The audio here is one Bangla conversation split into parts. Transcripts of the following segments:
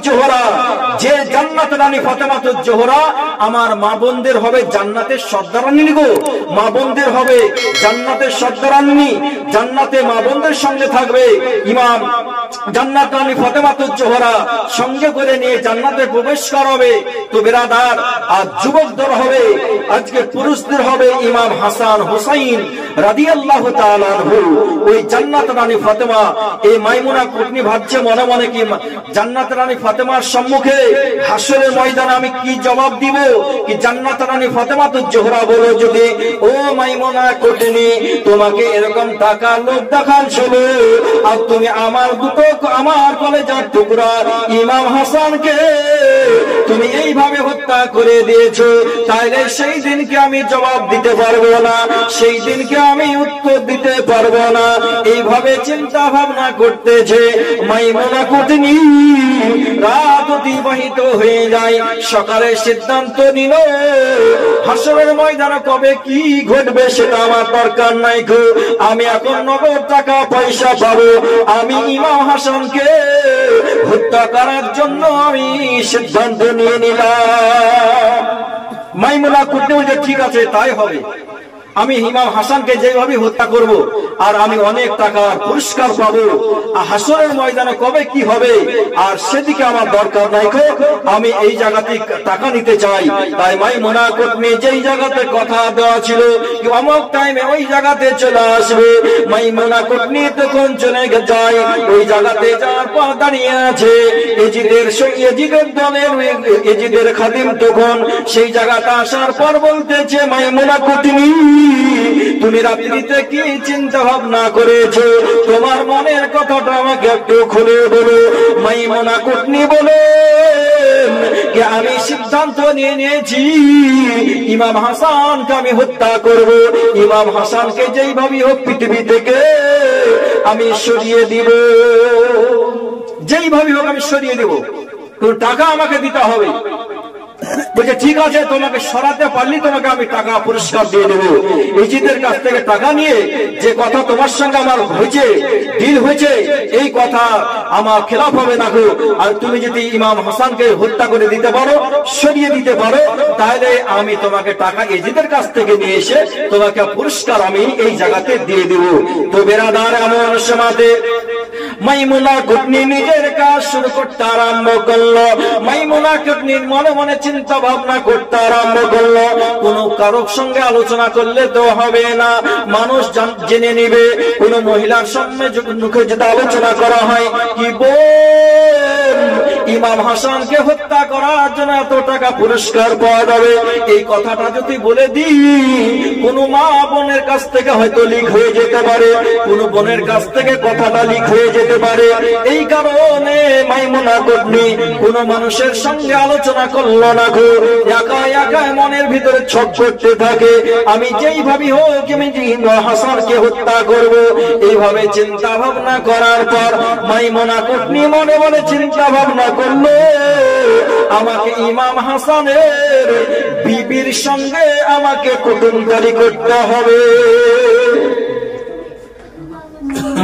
জোহরা, যে জান্নাত রানী ফাতেমাতুজ জোহরা আমার মা বোনদের হবে জান্নাতের সর্দারানী গো, মা বোনদের হবে জান্নাতের সর্দারানী, জান্নাতে মা বোনদের সঙ্গে থাকবে ইমাম জান্নাত রানী ফাতেমাতুজ জোহরা, সঙ্গে করে নিয়ে জান্নাতে প্রবেশ করাবে। তো বেরাদার, আজ যুবকদের হবে, আজকে পুরুষদের হবে ইমাম হাসান হুসাইন রাদিয়াল্লাহু তাআলা আনহু। ওই জান্নাত রানী ফাতেমা, এই মাইমুনা কুটনি ভাবছে মনে মনে কি জান্নাত রানী ফাতেমার সম্মুখে হাসরের ময়দানে আমি কি জবাব দিব, কি জান্নাত রানী ফাতেমাতুজ জোহরা বলো যদি, ও মাইমুনা কুটনি তোমাকে এরকম টাকা লোভ দেখাচ্ছিল আর তুমি আমার দুটো আমার কলেজার টুকরা ইমাম হাসানকে তুমি এইভাবে হত্যা করে দিয়েছো, তাইলে সেই দিনকে আমি জবাব দিতে পারবো না, সেই দিনকে আমি উত্তর দিতে পারবো না। এইভাবে চিন্তা ভাবনা করতেছে মাইমুনা কুটনি। রাত অতিবাহিত হয়ে যায়, সকালে সিদ্ধান্ত নিল হাসরের ময়দানে কবে কি ঘটবে সেটা আমার দরকার নাই গো, আমি এখন নগদ টাকা পয়সা পাবো, আমি ইমাম হাসানকে হত্যা করার জন্য আমি সিদ্ধান্ত নিয়ে নিলাম। মাইমুনা কুটনি বলছে ঠিক আছে তাই হবে, আমি ইমাম হাসানকে যেভাবে হত্যা করব আর আমি অনেক টাকার পুরস্কার পাবো, হাসরের ময়দানে কবে কি হবে আর সেদিকে আমার দরকার নাই, আমি এই জায়গাতে টাকা নিতে চাই। তাই মাইমুনা কুটনি যেই জায়গাতে কথা দেওয়া ছিল অমুক টাইমে ওই জায়গাতে চলে আসবে, মাইমুনা কুটনি তখন চলে যায়। ওই জায়গাতে যাওয়ার পর দাঁড়িয়ে আছে এজিদের দলের এজিদের খাদিম, তখন সেই জায়গাটা আসার পর বলতেছে মাইমুনা কুটনি তুমি রাত্রিতে কি চিন্তা ভাবনা করেছো, তোমার মনের কথাটা আমাকে একটু খুলে বলো। মাইমুনা কুটনি বলে আমি সিদ্ধান্ত নিয়ে নিয়েছি ইমাম হাসানকে আমি হত্যা করব, ইমাম হাসানকে যেইভাবে হোক পৃথিবী থেকে আমি সরিয়ে দিব, যেইভাবে হোক আমি সরিয়ে দিব, তো টাকা আমাকে দিতে হবে। বলছে ঠিক আছে তোমাকে সরাতে পারলি তোমাকে আমি টাকা পুরস্কার দিয়ে দেবো। ইজিদের কাছ থেকে টাকা নিয়ে যে কথা তোমার সঙ্গে আমার হয়েছে ডিল হয়েছে এই কথা আমার খেলাফ হবে না গো, আর তুমি যদি ইমাম হাসানকে হত্যা করে দিতে পারো সরিয়ে দিতে পারো তাহলে আমি তোমাকে টাকা ইজিদের কাছ থেকে নিয়ে এসে তোমাকে পুরস্কার আমি এই জায়গাতে দিয়ে দেব। তো বেরাদার এমন সময়তে মাইমুনা কুটনি নিজের কাজ শুরু করতে আরম্ভ করলো। মাইমুনা কুটনির মনে মনে চিন্তা ভাবনা করতে আরম্ভ করলো, কোন কারোর সঙ্গে আলোচনা করলে তো হবে না, মানুষ জেনে নিবে। কোন মহিলার সামনে মুখে যদি আলোচনা করা হয় কি বোন ইমাম হাসানকে হত্যা করার জন্য এত টাকা পুরস্কার পাওয়া যাবে, এই কথাটা যদি বলে দিই কোন মা বোনের কাছ থেকে হয়তো লিক হয়ে যেতে পারে, কোন বোনের কাছ থেকে কথাটা লিক হয়ে যেতে পারে। এই কারণে মাইমুনা কুটনি কোন মানুষের সঙ্গে আলোচনা করলো না গো, একা একা মনের ভিতরে ছক করতে থাকে আমি যেইভাবে হোক আমি ইমাম হাসানকে হত্যা করব। এইভাবে চিন্তা ভাবনা করার পর মাইমুনা কুটনি মনে মনে চিন্তা ভাবনা করলো আমাকে ইমাম হাসানের বিবির সঙ্গে আমাকে কুটুমদারি করতে হবে।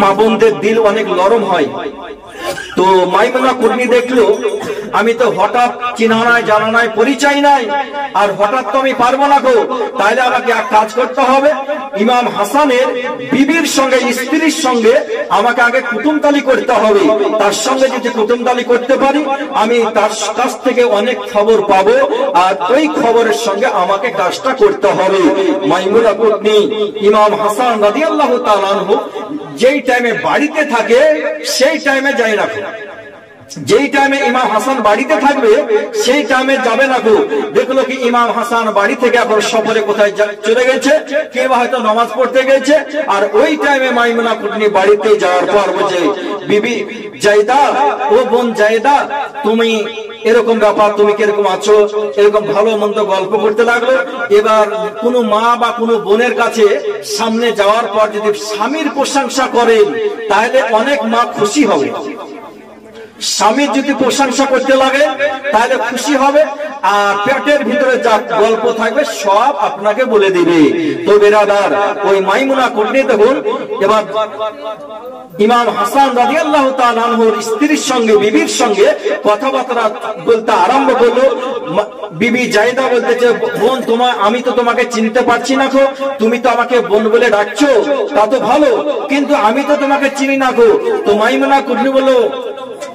মা বোনদের দিল অনেক নরম হয়, তো মাইমুনা কুটনি দেখলো আমি তো হঠাৎ চিনা নাই জানা নাই পরিচয় নাই আর হঠাৎ তো আমি পারবো না গো, তাহলে আমাকে এক কাজ করতে হবে, ইমাম হাসানের বিবির সঙ্গে স্ত্রীর সঙ্গে আমাকে আগে কুটুমতালি করতে হবে, তার সঙ্গে যদি কুটুমতালি করতে পারি আমি তার কাছ থেকে অনেক খবর পাবো আর ওই খবরের সঙ্গে আমাকে কাজটা করতে হবে। মাইমুনা কুটনি ইমাম হাসান রাদিয়াল্লাহু তাআলা আনহু যেই টাইমে বাড়িতে থাকে সেই টাইমে যায় না, যেই টাইমে ইমাম হাসান বাড়িতে থাকবে সেই টাইমে যাবে না গো। দেখলো কি ইমাম হাসান বাড়ি থেকে এখন সফরে কোথায় চলে গেছে, কেউ হয়তো নামাজ পড়তে গেছে, আর ওই টাইমে মাইমুনা কুটনি বাড়িতে যাওয়ার পর বলছে বিবি জায়দা, ও বোন জায়দা তুমি এরকম ব্যাপার, তুমি কিরকম আছো, এরকম ভালো মন্দ গল্প করতে লাগলো। এবার কোনো মা বা কোনো বোনের কাছে সামনে যাওয়ার পর যদি স্বামীর প্রশংসা করেন তাহলে অনেক মা খুশি হবে, স্বামীর যদি প্রশংসা করতে লাগে তাহলে খুশি হবে, আর পেটের ভিতরে যা গল্প থাকবে সব আপনাকে বলে দিবে। তো বেরাদার, ওই মাইমুনা কুটনি তখন এবার ইমাম হাসান রাদিয়াল্লাহু তাআলা আনহুর স্ত্রীর সঙ্গে, বিবির সঙ্গে কথাবার্তা বলতে আরম্ভ করলো। বিবি জায়েদা বলতেছে, বোন আমি তো তোমাকে চিনতে পারছি না গো, তুমি তো আমাকে বোন বলে ডাকছো, তা তো ভালো, কিন্তু আমি তো তোমাকে চিনি না গো। তো মাইমুনা কুটনি বলল,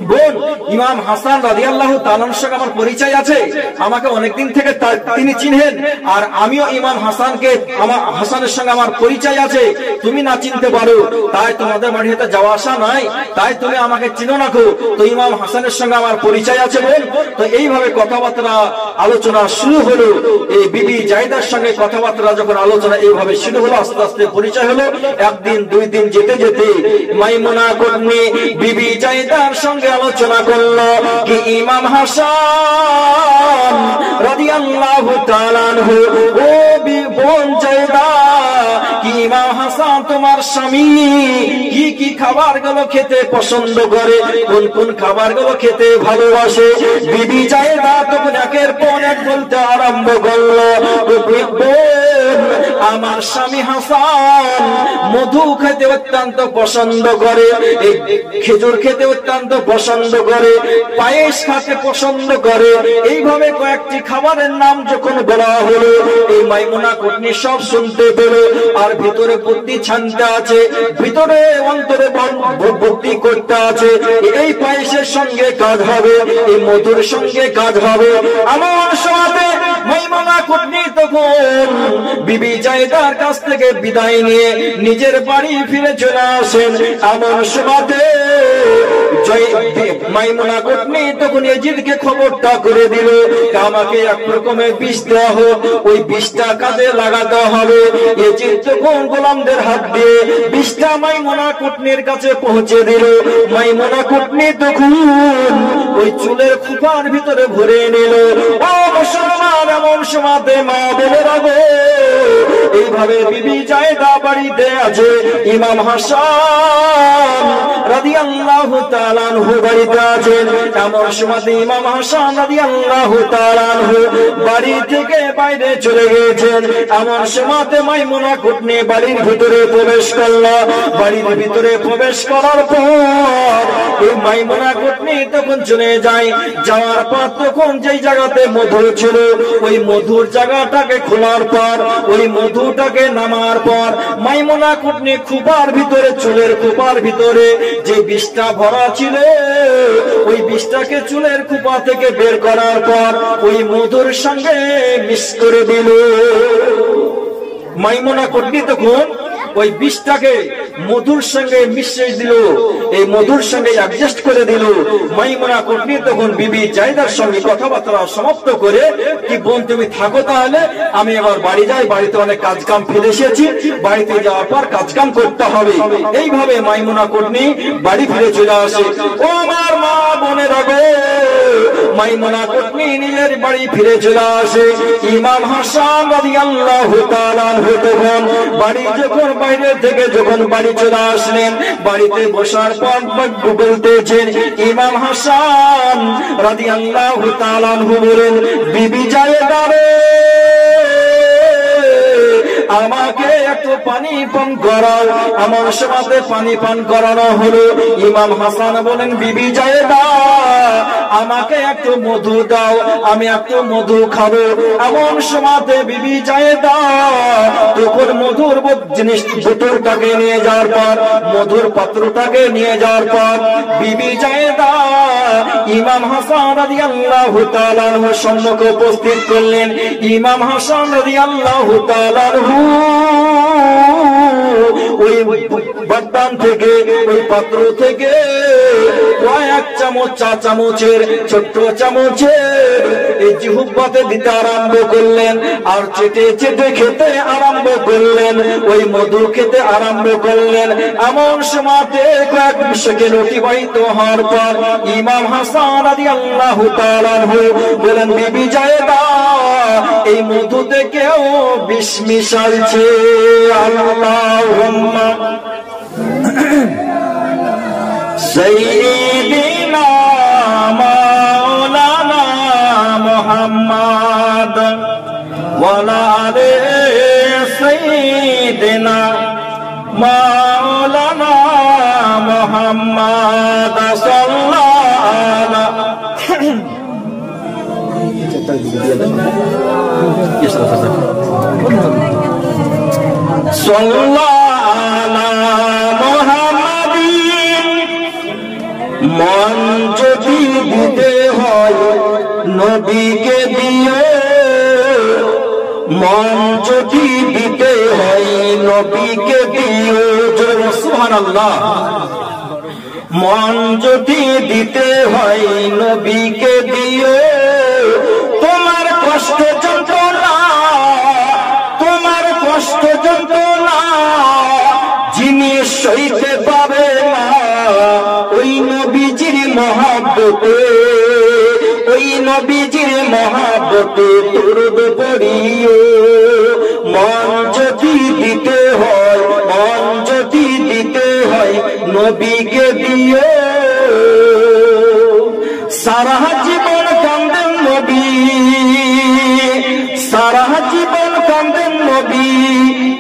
বোন, ইমাম হাসান রাদিয়াল্লাহু তাআলার সঙ্গে আমার পরিচয় আছে, আমাকে অনেকদিন থেকে তিনি চিনেন, আর আমিও ইমাম হাসানের সঙ্গে আমার পরিচয় আছে, তুমি না চিনতে পারো, তাই তোমাদের বাড়িতে যাওয়া আসা নাই, তাই তুমি আমাকে চিনো না গো। তো ইমাম হাসানের সঙ্গে আমার পরিচয় আছে বোন। তো এইভাবে কথাবার্তা আলোচনা শুরু হলো। এই বিবি জায়েদার সঙ্গে কথাবার্তা যখন আলোচনা এইভাবে শুরু হলো, আস্তে আস্তে পরিচয় হলো। একদিন দুই দিন যেতে যেতে মাইমুনা কুটনি বিবি জায়েদার সঙ্গে আলোচনা করলো কি ইমাম হাসান রাদিয়াল্লাহু তাআলা আনহু, ও বোন জায়েদা, কি ইমাম হাসান তোমার স্বামী কি কি খাবারগুলো খেতে পছন্দ করে, কোন কোন খাবারগুলো খেতে ভালোবাসে? বিবি জায়েদা তখন একের পর এক বলতে আরম্ভ করলো, আমার স্বামী হাসান মধু খেতে অত্যন্ত পছন্দ করে, খেজুর খেতে অত্যন্ত পছন্দ করে, পায়েস খেতে পছন্দ করে। এইভাবে কয়েকটি খাবারের নাম যখন বলা হলো, এই মাইমুনা কুটনি সব শুনতে পেল, আর ভিতরে বুদ্ধি ছানতে আছে, ভিতরে অন্তরে বুদ্ধি করতে আছে, এই পায়েসের সঙ্গে কাজ হবে, এই মধুর সঙ্গে কাজ হবে। আমার সাথে মাইমুনা কুটনি তখন বিবি জায়েদার কাছ থেকে বিদায় নিয়ে নিজের বাড়ি ফিরে চলে আসেন। আমার সাথে মাইমুনা কুটনি তখন ইয়াজিদকে খবরটা করে দিল, আমাকে এক রকমের বিষ দেওয়া হোক, ওই বিষটা কাজে লাগাতে হবে। ইয়াজিদ তখন গোলামদের হাত দিয়ে বিষটা মাইমুনা কুটনির কাছে পৌঁছে দিল। মাইমুনা কুটনি তখন ওই চুলের খোপার ভিতরে ভরে নিল। ও মুসলমান, এমন সমাতে মা বলে রাখো, এইভাবে বিবি জায়েদা বাড়িতে আছে, ইমাম হাসান রাদিয়াল্লাহু তাআলা আনহু বাড়িতে আছেন। এমন সময়তে ইমাম হাসান রাদিয়াল্লাহু তাআলা আনহু বাড়ি থেকে বাইরে চলে গিয়েছেন। এমন সময়তে মাইমুনা কুটনি বাড়ির ভিতরে প্রবেশ করলো। বাড়ির ভিতরে প্রবেশ করার পর এই মাইমুনা কুটনি তখন চলে যায়। যাওয়ার পর তখন যেই জায়গাতে মধু ছিল, ওই মধুর জায়গাটাকে খোলার পর, ওই মধুটাকে নামার পর মাইমুনা কুটনি খোপার ভিতরে, চুলের খোপার ভিতরে যে বিষটা ভরা ছিল, ওই বিষটাকে চুলের খোপা থেকে বের করার পর ওই মধুর সঙ্গে মিক্স করে দিল। মাইমুনা কুটনি তখন ওই বিষটাকে মধুর সঙ্গে মিশিয়ে দিল, এই মধুর সঙ্গে অ্যাডজাস্ট করে দিল। মাইমুনা কুটনি তখন বিবি জায়েদার সঙ্গে কথাবার্তা সমাপ্ত করে, কি বোন তুমি থাকো, তাহলে আমি এবার বাড়ি যাই, বাড়িতে অনেক কাজ কাম ফেলে এসেছি, বাড়িতে যাওয়ার পর কাজ কাম করতে হবে। এইভাবে মাইমুনা কুটনি বাড়ি ফিরে চলে আসে। ও আমার মা বোনেরা গো, মাইমুনা কুটনি নিজের বাড়ি ফিরে চলে আসে। ইমাম হাসান রাদিয়াল্লাহু তাআলা আনহু তখন বাড়ি যখন বাইরে থেকে যখন বাড়ি চলে আসলেন, বাড়িতে বসার পর বলতেছেন, ইমাম হাসান রাদিয়াল্লাহু তাআলা আনহু বলেন, বিবি জায়েদা রে, আমাকে একটু পানি পান করাও। আমার সাথে পানি পান করানো হলো। ইমাম হাসান বলেন, বিবি জায়েদা, আমাকে একটু মধু দাও, আমি একটু মধু খাবো। এমন সময় বিবি জায়েদা তখন মধুর জিনিস বোতলটাকে নিয়ে যাওয়ার পর, মধুর পাত্রটাকে নিয়ে যাওয়ার পর বিবি জায়েদা ইমাম হাসান রাদিয়াল্লাহু তাআলা আনহু সম্মুখে উপস্থিত করলেন। ইমাম হাসান রাদিয়াল্লাহু তাআলা আনহু ওই বাদাম থেকে, ওই পাত্র থেকে কয়েক চামচ, চা চামচের, ছোট্ট চামচের এই জিহ্বাতে দিতে আরম্ভ করলেন, আর চেটে চেটে খেতে আরম্ভ করলেন, ওই মধু খেতে আরম্ভ করলেন। এমন সময়তে কয়েক সেকেন্ড অতিবাহিত হওয়ার পর ইমাম হাসান রাদিয়াল্লাহু তাআলা আনহু বলেন, বিবি জায়েদা, এই মধু থেকেও বিষ মিশালছে। আল্লাহুম্মা সাইয়্যিদিনা মাওলানা মুহাম্মদ ওয়ালা আলে সাইয়্যিদিনা মাওলানা মুহাম্মদ সাল্লাল্লাহু মন যদি দিতে হয় নবীকে দিও, মন যদি দিতে হয় নবীকে দিও। সুবহানাল্লাহ। মন যদি দিতে হয় নবীকে দিও, তোমার কষ্ট যন্ত্রণা, তোমার কষ্ট যন্ত্রণা যিনি সইতে পারে না, ওই নবীজির মহব্বতে, ওই নবীজির মহব্বতে দরুদ পড়িও। মন যদি দিতে হয়, মন যদি দিতে হয় নবীকে দিও। সারা জীবন কান্দেন নবী, সারা জীবন কান্দেন নবী,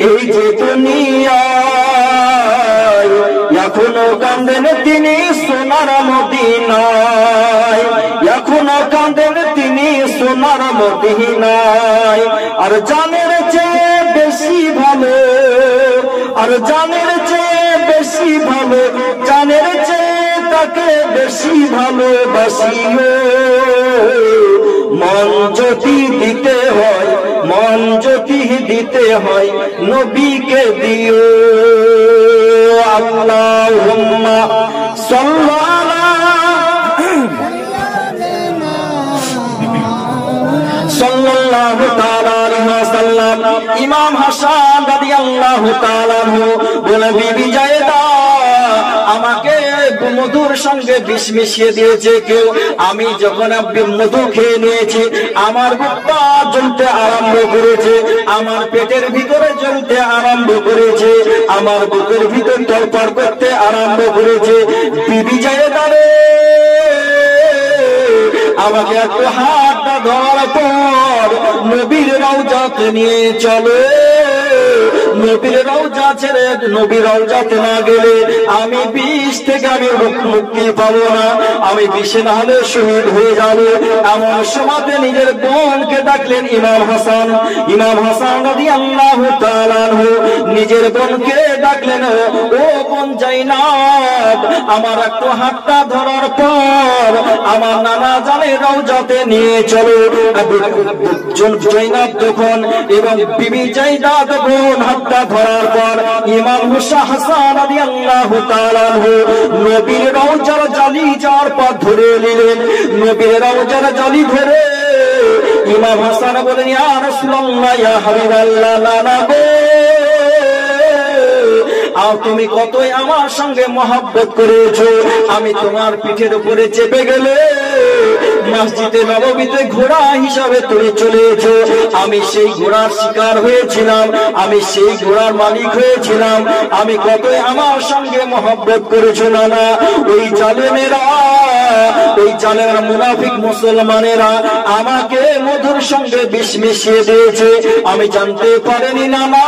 এই যে দুনিয়ায় এখনো কান্দেন তিনি সোনার মদিনায়, এখনো কান্দেন তিনি সোনার মদিনায়। আর জানের চেয়ে বেশি ভালো, আর জানের চেয়ে বেশি ভালো, জানের চেয়ে তাকে বেশি ভালোবাসিও। মন যদি দিতে হয়, মন যদি দিতে হয় নবীকে দিও। আল্লাহুম্মা সাল্লাল্লাহু তাআলা আলাইহি ওয়াসাল্লাম। ইমাম হাসান রাদিয়াল্লাহু তাআলা আনহু বলে, বিবি জায়েদা আমাকে মধুর সঙ্গে বিষ মিশিয়ে দিয়েছে কেউ। আমি যখন মধু খেয়ে নিয়েছি আমার বুকটা জ্বলতে আরম্ভ করেছে, আমার পেটের ভিতরে জ্বলতে আরম্ভ করেছে, আমার বুকের ভিতর তড়পড় করতে আরম্ভ করেছে। বিবি জায়েদা রে, আমাকে একটু হাতটা ধরার পর নবীর রওজাতে নিয়ে চলে। নবীর রওজা ছেড়ে নবীর রওজাতে না গেলে আমি বিষ থেকে আমি মুক্তি পাবো না, আমি বিষে না হলে শহীদ হয়ে যাবো। এমন সময়তে নিজের বোনকে ডাকলেন ইমাম হাসান। ইমাম হাসান রাদিয়াল্লাহু তাআলা আনহু নিজের বোনকে ডাকলেন, ও বোন জাইনাব, আমার একটু হাতটা ধরার পর আমার নানা জানের রওজাতে নিয়ে চলো। জাইনাব তখন এবং বিবি জাইদা তখন হাতটা ধরার পর ইমাম হাসান রাদিয়াল্লাহু তাআলা আনহু নবীর রওজার জালি যাওয়ার পর ধরে নিলেন। নবীর রওজার জালি ধরে ইমাম হাসান বলেন, ইয়া রাসূলুল্লাহ, ইয়া হাবিবাল্লাহ, নানা গো, আর তুমি কতই আমার সঙ্গে মহব্বত করেছো, আমি তোমার পিঠের উপরে চেপে গেলে মসজিদে নববীতে ঘোড়া হিসাবে তুমি চলেছো, আমি সেই ঘোড়ার শিকার হয়েছিলাম, আমি সেই ঘোড়ার মালিক হয়েছিলাম, আমি কতই আমার সঙ্গে মহব্বত করেছো নানা। ওই জালেমেরা, ওই জালেমের মুনাফিক মুসলমানেরা আমাকে মধুর সঙ্গে বিষ মিশিয়ে দিয়েছে, আমি জানতে পারিনি নানা।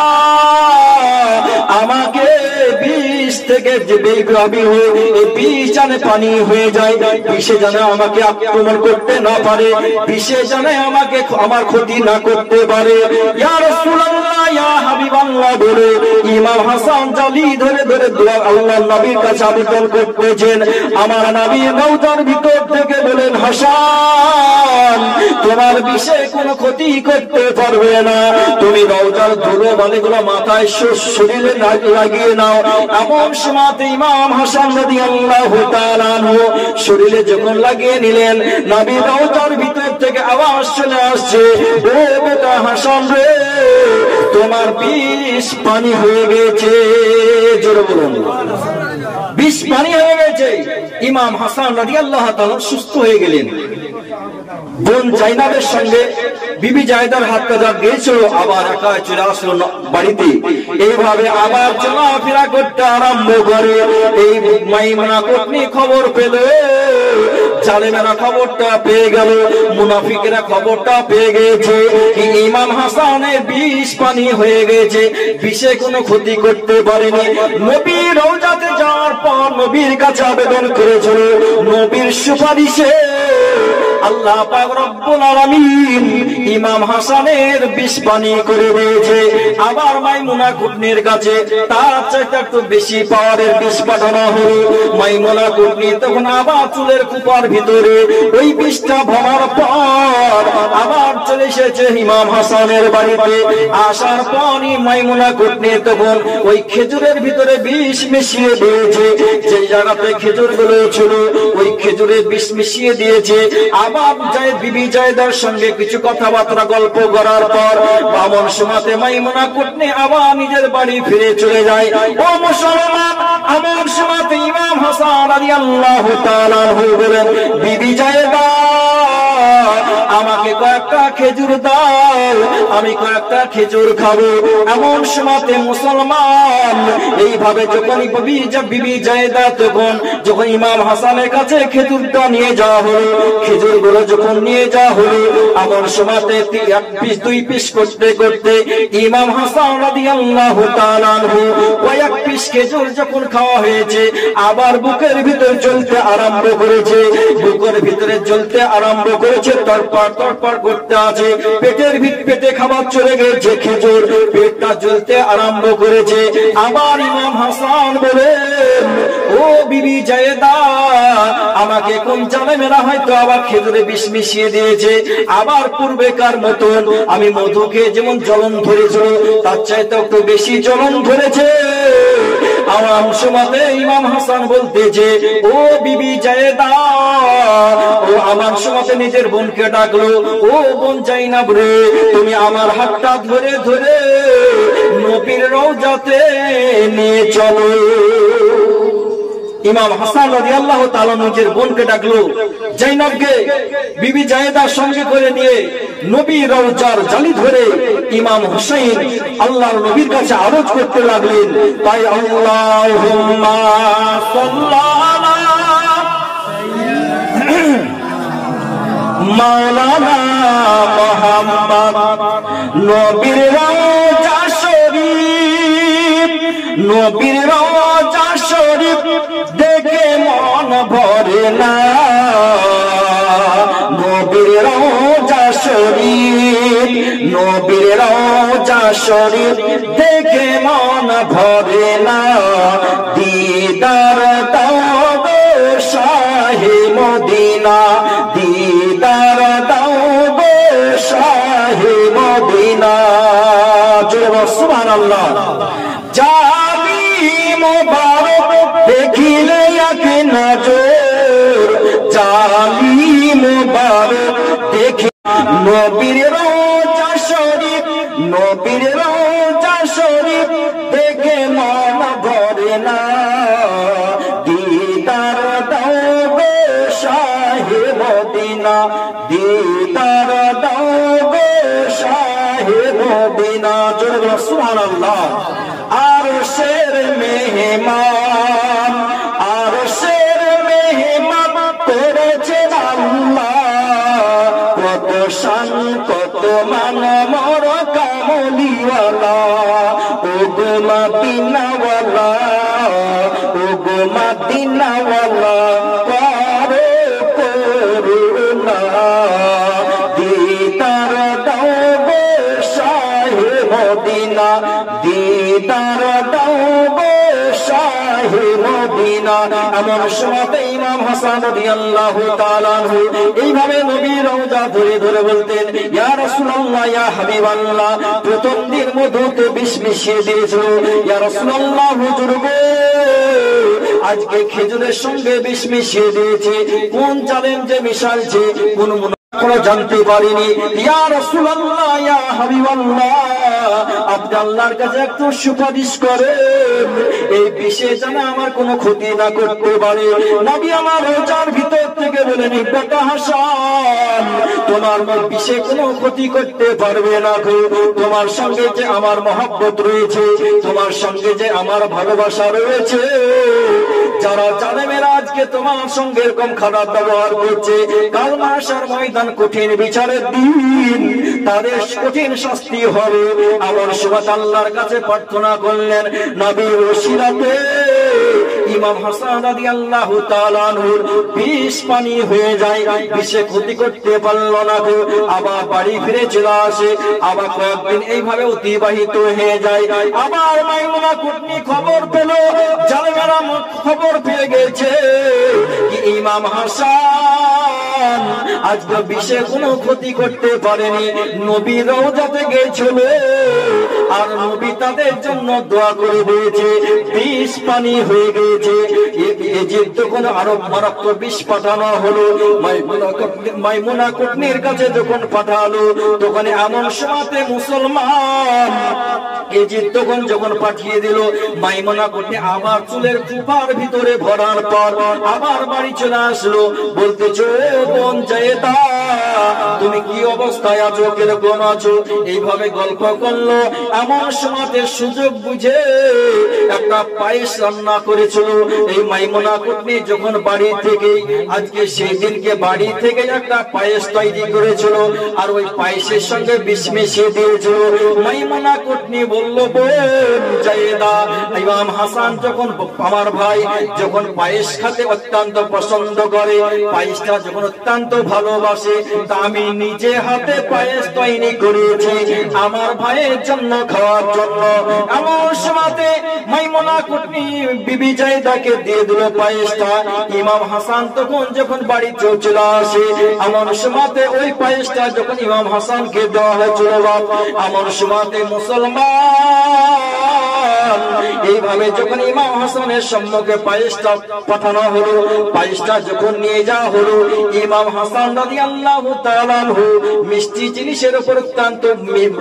আমাকে বিষ থেকে যে বেগ্রাবি হয়ে এই বিষ জানে পানি হয়ে যায়, বিষে জানে আমাকে আক্রমণ করতে না পারে, বিষে জানে আমাকে আমার ক্ষতি না করতে পারে। ইয়া রাসূলুল্লাহ, ইয়া হাবিবাল্লাহ বলে ইমাম হাসান জালি ধরে ধরে দোয়া আল্লাহর নবীর কাছে আবেদন করতেছেন। আমার নবী রওজার ভিতর থেকে বলেন, হাসান তোমার বিষে কোনো ক্ষতি করতে পারবে না, তুমি রওজার ধুলো বালিগুলো মাথায় শরীরে লাগিয়ে নাও। এমন সময়তে ইমাম হাসান রাদিয়াল্লাহু তাআলা আনহু শরীরে যখন লাগিয়ে নিলেন, নবী রওজার ভিতর থেকে আওয়াজ চলে আসছে, ও বেটা হাসান রে, তোমার বিষ পানি হয়ে গেছে। জোরে বলুন, বিষ পানি হয়ে গেছে। ইমাম হাসান রাদিয়াল্লাহু তাআলা সুস্থ হয়ে গেলেন। বোন জাইনাবের সঙ্গে বিবি জায়েদার হাত কাজা গিয়েছিল, আবার একা চলে আসলো বাড়িতে। এইভাবে আবার চলাফেরা করতে আরম্ভ করে। এই মাইমুনা পত্নী খবর পেল জালেমেরা খবরটা পেয়ে গেল, মুনাফিকরা খবরটা পেয়ে গেছে ইমাম হাসানের বিষ পানি হয়ে গেছে, বিষে কোনো ক্ষতি করতে পারেনি। নবীর রওজাতে যাওয়ার পর নবীর কাছে আবেদন করেছিল, নবীর সুপারিশে আল্লাহ পাক রব্বুল আলামিন ইমাম হাসানের বিষ পানি করে দিয়েছে। আবার মাইমুনা কুটনির কাছে তার চাইতে একটু বেশি পাওয়ারের বিষ পাঠানো হলো। মাইমুনা কুটনি তখন আবার চুলের কুপার ভিতরে ওই বিষটা ভরার পর আবার চলে এসেছে ইমাম হাসানের বাড়িতে। আসার পরই মাইমুনা কুটনি তখন ওই খেজুরের ভিতরে বিষ মিশিয়ে দিয়েছে, যে জায়গাতে খেজুর গুলো ছিল ওই খেজুরে বিষ মিশিয়ে দিয়েছে। আবার বিবি জায়েদার সঙ্গে কিছু কথাবার্তা গল্প করার পর বামন সময়তে মাইমুনা কুটনি আবার নিজের বাড়ি ফিরে চলে যায়। ও মুসলমান, এমন সময়তে ইমাম হাসান রাদিয়াল্লাহু তাআলা আনহু বলেন, বিবি জায়েদা আমাকে কয়েকটা খেজুর দাও, আমি কয়েকটা খেজুর খাবো। এমন সময়তে মুসলমান এইভাবে যখন বিবি জায়েদা যখন ইমাম হাসানের কাছে খেজুরটা নিয়ে যাওয়া হলো, খেজুর গুলো যখন নিয়ে যাওয়া হলো, এমন সময়তে এক পিস দুই পিস করতে করতে ইমাম হাসান রাদিয়াল্লাহু তাআলা আনহু কয়েক পিস খেজুর যখন খাওয়া হয়েছে, আবার বুকের ভিতর জ্বলতে আরম্ভ করেছে, বুকের ভিতরে জ্বলতে আরম্ভ করেছে, তড়পড় তড়পড় করতে আছে, পেটে খাবার চলে গেছে, খেজুর পেটটা জ্বলতে আরম্ভ করেছে। আবার ইমাম হাসান বলেন, ও বিবি জায়েদা আমাকে কোন জালেমেরা হয়তো আবার খেজুরে বিষ মিশিয়ে দিয়েছে, আবার পূর্বেকার মতন আমি মধু খেয়ে যেমন জ্বলন ধরেছিল তার চাইতে একটু বেশি জ্বলন ধরেছে। আমার সময়তে ইমাম হাসান বলতেছে, ও বিবি জায়েদা, ও আমার সময়তে নিজের বোনকে ডাকলো, ও বোন জাইনাব রে, তুমি আমার হাতটা ধরে ধরে নবীর রওজাতে নিয়ে চলো। ইমাম হাসান রাদিয়াল্লাহু তাআলা নিজের বোনকে ডাকলো, জাইনাবকে বিবি জায়েদার সঙ্গে করে নিয়ে নবীর রওজার জালি ধরে ইমাম হুসাইন আল্লাহর নবীর কাছে আরজ করতে লাগলেন, তাই আল্লাহুম্মা সাল্লাল্লাহু মাওলানা মুহাম্মদ। নবীর রওজা শরীফ, নবীর রওজা শরীফ দেখে মন ভরে না, নবীর রওজা শরীফ, নবীর রওজা শরীফ দেখে মন ভরে না, দিদার দাও গো শাহে মদিনা, দিদার দাও গো শাহে মদিনা। জোরে সুবহানাল্লাহ। জানি মোবারক দেখিলে এক নজর, জানি মোবারক দেখি নবীর রওজা শরীফ, নবীর রওজা শরীফ দেখে মন ভরে না, দিদার দাও গো শাহে মদিনা, দিদার দাও গো শাহে মদিনা। জোরে সুবহানাল্লাহ। আরশের মেহমান, আরশের মেহমান করেছেন আল্লাহ, কত শান কত মান মোর কামলিওয়ালা, ও গো মদিনাওয়ালা, ও গো মদিনাওয়ালা করো করুণা, দিদার দাও গো শাহে মদিনা, দিদার দাও গো শাহে মদিনা। এমন সময়তে ইমাম হাসান রাদিয়াল্লাহু তাআলা আনহু এইভাবে নবীর রওজা ধরে ধরে বলতেন, ইয়া রাসূলুল্লাহ, ইয়া হাবিবাল্লাহ, প্রথম দিন মধুতে বিষ মিশিয়ে দিয়েছিল, ইয়া রাসূলুল্লাহ হুজুর গো আজকে খেজুরের সঙ্গে বিষ মিশিয়ে দিয়েছে, কোন চ্যালেঞ্জে মিশালছে কোন জানতে পারিনি, ইয়া রাসূলুল্লাহ, ইয়া হাবিবাল্লাহ, আপনি আল্লাহর কাছে একটু সুপারিশ করেন, এই বিষে যেন আমার কোনো ক্ষতি না করতে পারে। নবী আমার রওজার ভিতর থেকে বলেন, বেটা হাসান, তোমার বিষে কোনো ক্ষতি করতে পারবে না, তোমার সঙ্গে যে আমার মহব্বত রয়েছে, তোমার সঙ্গে যে আমার ভালোবাসা রয়েছে, যারা জালেমেরা আজকে তোমার সঙ্গে এরকম খারাপ ব্যবহার করছে, কাল মাহশার ময়দান কঠিন বিচারের দিন তাদের কঠিন শাস্তি হবে। আমার সুবাত আল্লাহর কাছে প্রার্থনা করলেন, নবীর ওসিলাতে ইমাম হাসান রাদিয়াল্লাহু তাআলা আনহুর বিষ পানি হয়ে যায়, বিষে ক্ষতি করতে পারল না, আবার বাড়ি ফিরে চলে আসে। আবার কয়েকদিন এইভাবে অতিবাহিত হয়ে যায়। আবার মাইমুনা কুটনি খবর পেল, জালেমেরা খবর পেয়ে গেছে ইমাম হাসান আজকে বিষে কোনো ক্ষতি করতে পারেনি। নবী রওজাতে গেছিল আর নবী তাদের জন্য দোয়া করে দিয়েছে, বিষ পানি হয়ে গেছে। ইজিপ্ট যখন আরব মারাত্মক বিষ পাঠানো হলো, মাইমুনা কুটনির কাছে যখন পাঠালো, তখন এমন সময়তে মুসলমান ইজিপ্ট যখন পাঠিয়ে দিল, মাইমুনা কুটনি আবার চুলের কুপার ভিতরে ভরার পর আবার বাড়ি চলে আসলো। বলতেছো বোন জায়েদা, তুমি কি অবস্থায় আছো, কিরকম আছো, এইভাবে গল্প করলো। এমন সময়তে সুযোগ বুঝে একটা পায়েস রান্না করেছিল এই মাইমুনা কুটনি। যখন বাড়ি থেকে আজকে সেই দিনকে বাড়ি থেকে একটা পায়েস তৈরি করেছিল আর ওই পায়েসের সঙ্গে বিষ মিশিয়ে দিয়েছিল। মাইমুনা কুটনি বলল, বোন জায়েদা, ইমাম হাসান যখন আমার ভাই যখন পায়েস খেতে অত্যন্ত পছন্দ করে, পায়েসটা যখন অত্যন্ত ভালোবাসে, তা আমি নিজে হাতে পায়েস তৈরি করেছি আমার ভাইয়ের জন্য খাওয়ার জন্য। এমন সময়তে মাইমুনা কুটনি বিবি জায়েদাকে দিয়ে দিল পায়েসটা। ইমাম হাসান তখন যখন বাড়ি চলে আসে, এমন সময়তে ওই পায়েসটা যখন ইমাম হাসানকে দেওয়া হয়েছিল, এমন সময়তে মুসলমান এইভাবে যখন ইমাম হাসানের সম্মুখে পায়েসটা পাঠানো হলো, পায়েসটা যখন নিয়ে যাওয়া হলো, ইমাম হাসান রাদিয়াল্লাহু তাআলা আনহু মিষ্টি জিনিসের উপর অত্যন্ত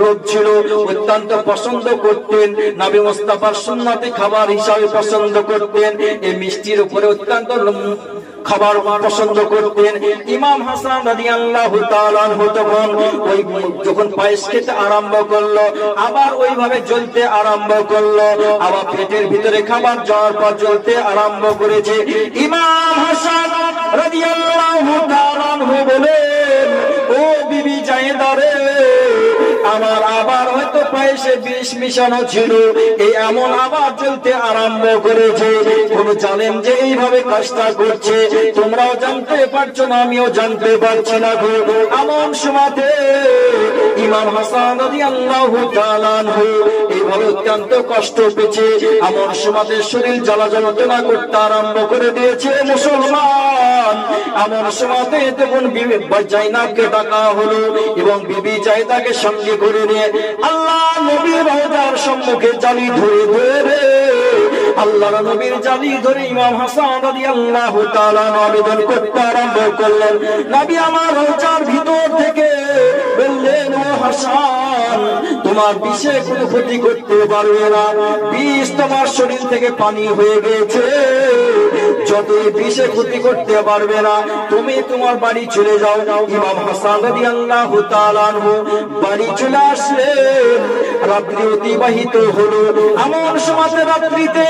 লোভ ছিল, অত্যন্ত পছন্দ করতেন, নবী মুস্তাফার সুন্নতি খাবার হিসাবে পছন্দ করতেন, এই মিষ্টির উপরে অত্যন্ত খাবার পছন্দ করতেন। ইমাম হাসান রাদিয়াল্লাহু তাআলা আনহু তখন ওই যখন পায়েস খেতে আরম্ভ করলো, আবার ওইভাবে জ্বলতে আরম্ভ করলো, আবার পেটের ভিতরে খাবার যাওয়ার পর জ্বলতে আরম্ভ করেছে। ইমাম হাসান রাদিয়াল্লাহু তাআলা আনহু বলেন, ও বিবি জায়েদা রে, আমার আবার হয়তো পায়েসে বিষ মিশানো ছিল, এই এমন আবার চলতে আরম্ভ করেছে। কোন জালেম যে এইভাবে কাজটা করছে তোমরাও জানতে পারছো না, আমিও জানতে পারছি না। এমন সময়তে ইমাম হাসান রাদিয়াল্লাহু তাআলা আনহু এইভাবে অত্যন্ত কষ্ট পেয়েছে। এমন সময়তে শরীর জ্বালা যন্ত্রণা করতে আরম্ভ করে দিয়েছে মুসলমান। এমন সময়তে তখন বিবি জাইনাবকে ডাকা হলো এবং বিবি জায়েদাকে সঙ্গে করে নিয়ে আল্লাহ নবীর রওজার সম্মুখে জালি ধরে ধরে আল্লাহর নবীর জালি ধরে ইমাম হাসান রাদিয়াল্লাহু তাআলা আবেদন করতে আরম্ভ করলেন। নবী আমার রওজার ভিতর থেকে বললেন, ও হাসান, তোমার বিষে কোনো ক্ষতি করতে পারবে না, বিষ তোমার শরীর থেকে পানি হয়ে গেছে, যতই বিষে ক্ষতি করতে পারবে না, তুমি তোমার বাড়ি চলে যাও। ইমাম হাসান রাদিয়াল্লাহু তাআলা আনহু বাড়ি চলে আসলেন। রাত্রি অতিবাহিত হলো। এমন সময়তে রাত্রিতে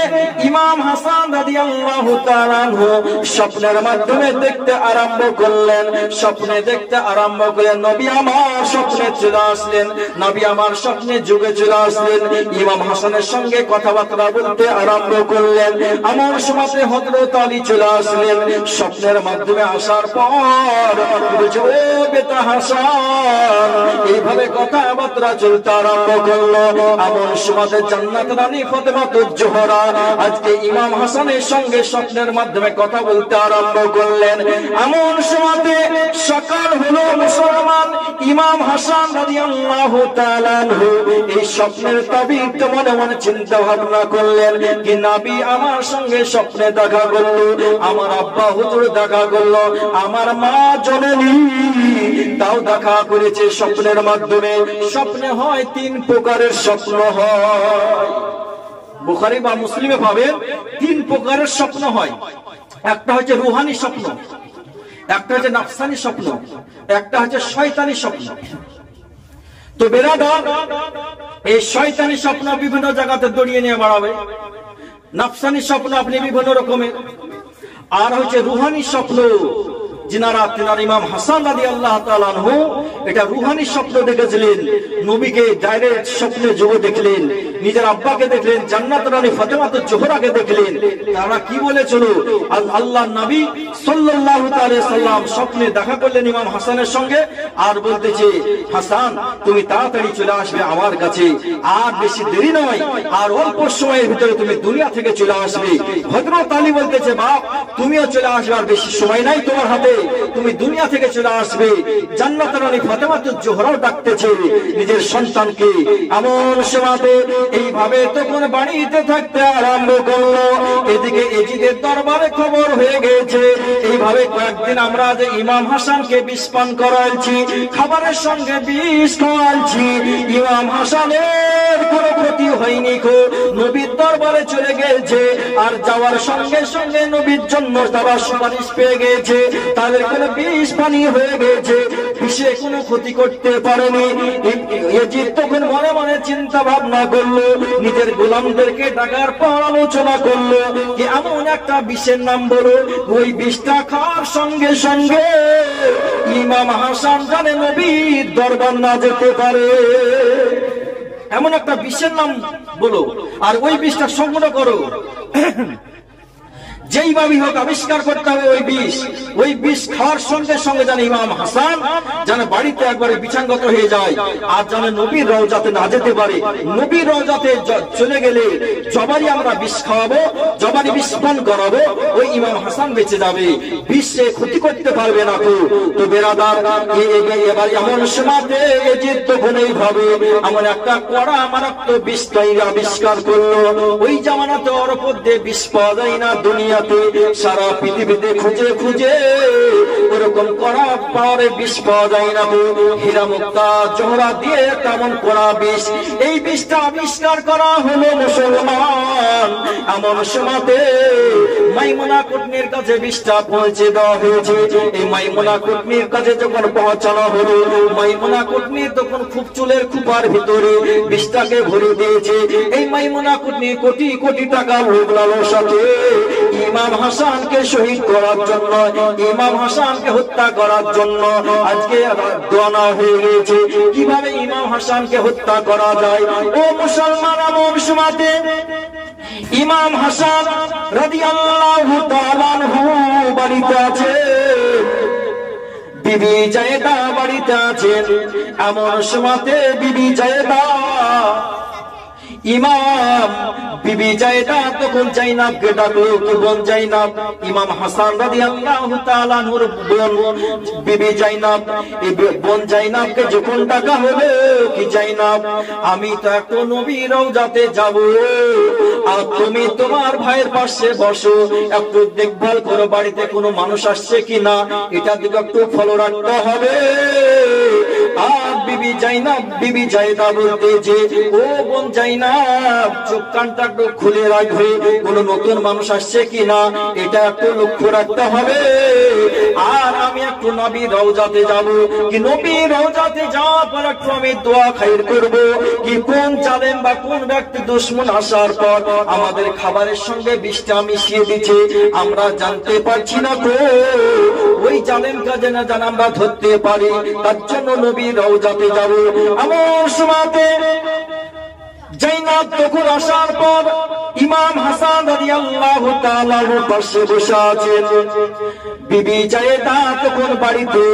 ইমাম হাসান রাদিয়াল্লাহু তাআলা আনহু স্বপ্নের মাধ্যমে দেখতে আরম্ভ করলেন। স্বপ্নে দেখতে আরম্ভ করলেন, নবী আমার স্বপ্নে চলে আসলেন, নবী আমার স্বপ্নে যুগে চলে আসলেন। ইমাম হাসানের সঙ্গে কথাবার্তা বলতে আরম্ভ করলেন। এমন সময়তে হযরত আলী চলে আসলেন। স্বপ্নের মাধ্যমে আসার পর বলছে, ও বেটা হাসান, এইভাবে কথাবার্তা চলতে আরম্ভ করলো। এমন সময়তে জান্নাত রানী ফাতেমাতুজ জোহরা আজকে ইমাম হাসানের সঙ্গে স্বপ্নের মাধ্যমে কথা বলতে আরম্ভ করলেন। এমন সময়তে সকাল হলো মুসলমান। ইমাম হাসান রাদিয়াল্লাহু তাআলা আনহু এই স্বপ্নের তাবির মনে মনে চিন্তা ভাবনা করলেন কি নবী আমার সঙ্গে স্বপ্নে দেখা করলো, আমার আব্বা হুজুর দেখা করলো, আমার মা জননী তাও দেখা করেছে স্বপ্নের মাধ্যমে। স্বপ্নে হয় তিন প্রকারের স্বপ্ন হয়, বুখারী বা মুসলিমে পাবেন তিন প্রকারের স্বপ্ন হয়। একটা হচ্ছে রুহানি স্বপ্ন, একটা হচ্ছে নাফসানি স্বপ্ন, একটা হচ্ছে শয়তানি স্বপ্ন। তো বেরাদর, এই শয়তানি স্বপ্ন বিভিন্ন জায়গাতে দড়িয়ে নিয়ে বাড়াবে, নাফসানি স্বপ্ন আপনি বিভিন্ন রকমের, আর হচ্ছে রুহানি স্বপ্ন। যিনারা তিনার ইমাম হাসান রাদিয়াল্লাহু তাআলা আনহু এটা রুহানি স্বপ্ন দেখেছিলেন, নবীকে ডাইরেক্ট স্বপ্নে যোগে দেখলেন, নিজের আব্বাকে দেখলেন, জান্নাতের রানী ফাতেমাতুজ জোহরাকে দেখলেন। তারা কি বলেছিল, আল্লাহর নবী সাল্লাল্লাহু আলাইহি সাল্লাম স্বপ্নে দেখা করলেন ইমাম হাসানের সঙ্গে, আর বলতেছে, হাসান তুমি তাড়াতাড়ি চলে আসবে আমার কাছে, আর বেশি দেরি নয়, আর অল্প সময়ের ভিতরে তুমি দুনিয়া থেকে চলে আসবে। হযরত আলী বলতেছে, বাপ তুমিও চলে আসবে, আর বেশি সময় নাই তোমার হাতে, তুমি দুনিয়া থেকে চলে আসবে। জান্নাতের রানী ফাতেমাতুজ জোহরাও ডাকতেছে নিজের সন্তানকে। এমন সময়তে এইভাবে তখন বাড়িতে থাকতে আরম্ভ করলো। এদিকে এজিদের দরবারে খবর হয়ে গেছে, এইভাবে কয়েকদিন আমরা যে ইমাম হাসানকে বিষ পান করাইছি, খাবারের সঙ্গে বিষ খাওয়াইছি, ইমাম হাসানের কোনো ক্ষতি হয়নি, নবীর দরবারে চলে গেছে, আর যাওয়ার সঙ্গে সঙ্গে নবীর জন্য তারা সুপারিশ পেয়ে গেছে, তাদের কোনো বিষ পানি হয়ে গেছে, বিষে কোনো ক্ষতি করতে পারেনি। ইয়াজিদ তখন মনে মনে চিন্তা ভাবনা করলো, নিজের গোলামদেরকে ডাকার পর আলোচনা করলো যে এমন একটা বিষের নাম বলো, ওই বিষটা খাওয়ার সঙ্গে সঙ্গে ইমাম হাসান জানে নবীর দরবার না যেতে পারে। এমন একটা বিষের নাম বলো, আর ওই বিষটা সংগ্রহ করো, যেইভাবেই হোক আবিষ্কার করতে হবে ওই বিষ খাওয়ার সঙ্গে সঙ্গে যেন ইমাম হাসান যেন বাড়িতে একবারে বিছানগত হয়ে যায়, আর যেন নবীর রওজাতে না যেতে পারে। নবীর রওজাতে চলে গেলে জবারই আমরা বিষ খাওয়াবো, জবারই বিষ পান করাবো, ওই ইমাম হাসান বেঁচে যাবে, বিষে ক্ষতি করতে পারবে না। তো বেরাদার, এবার এমন সময়তে এজিদ তখন এইভাবে এমন একটা কড়া মারাত্মক বিষ তৈরি আবিষ্কার করলো। ওই জামানাতে ওর উপর দিয়ে বিষ পাওয়া যায় না দুনিয়া, সারা পৃথিবীতে খুঁজে খুঁজে ওরকম কড়া পাওয়ারে বিষ পাওয়া যায় না। হীরা মুক্তা জোহরা দিয়ে তেমন কড়া বিষ, এই বিষটা আবিষ্কার করা হলো মুসলমান। এমন সময়তে মাইমুনা কুটনির কাছে বিষটা পৌঁছে দেওয়া হয়েছে। এই মাইমুনা কুটনির কাছে যখন পৌঁছানো হলো, মাইমুনা কুটনি তখন খুব চুলের খুপার ভিতরে বিষটাকে ভরে দিয়েছে। এই মাইমুনা কুটনি কোটি কোটি টাকা লোভ লালসাতে ইমাম হাসানকে শহীদ করার জন্য, ইমাম হাসানকে হত্যা করার জন্য আজকে দোয়া হয়ে গেছে কিভাবে ইমাম হাসানকে হত্যা করা যায়। ও মুসলমান, এমন সময়তে ইমাম হাসান রাদিয়াল্লাহু তাআলা আনহু বাড়িতে আছে, বিবি জায়েদা বাড়িতে আছেন। এমন সময়তে বিবি জায়েদা ইমাম বিবি জায়েদা তখন জাইনাবকে ডাকলো, কি বোন জাইনাব, ইমাম হাসান রাদিয়াল্লাহু তাআলা আনহুর বোন বিবি জাইনাব। এই বোন জাইনাবকে যখন ডাকা হলো, কি জাইনাব, আমি তো একটা নবীর রওজাতে যাব, আর তুমি তোমার ভাইয়ের পাশে বসো, একটু দেখভাল করো বাড়িতে কোনো মানুষ আসছে কিনা, এটা দিকে একটু ফলো রাখতে হবে। আর বিবি জাইনাব বিবি জায়েদা বলতে যে, ও বোন জাইনাব চোখ কানটা একটু খুলে রাখবে, কোন নতুন মানুষ আসছে কিনা এটা একটু লক্ষ্য রাখতে হবে। আর আমি একটু নবীর রওজাতে যাব, কি নবীর রওজাতে যাওয়ার পর একটু আমি দোয়া খায়ের করব, কি কোন জালেম বা কোন ব্যক্তি দুশমন আসার পর আমাদের খাবারের সঙ্গে বিষটা মিশিয়ে দিচ্ছে, আমরা জানতে পারছি না তো, ওই জালেমটা যেন আমরা ধরতে পারি, তার জন্য নবীর রওজাতে যাব। এমন সময়তে জাইনাব তখন আসার পর ইমাম হাসান রাদিয়াল্লাহু তাআলার পাশে বসে আছেন। বিবি জায়েদা তখন বাড়িতে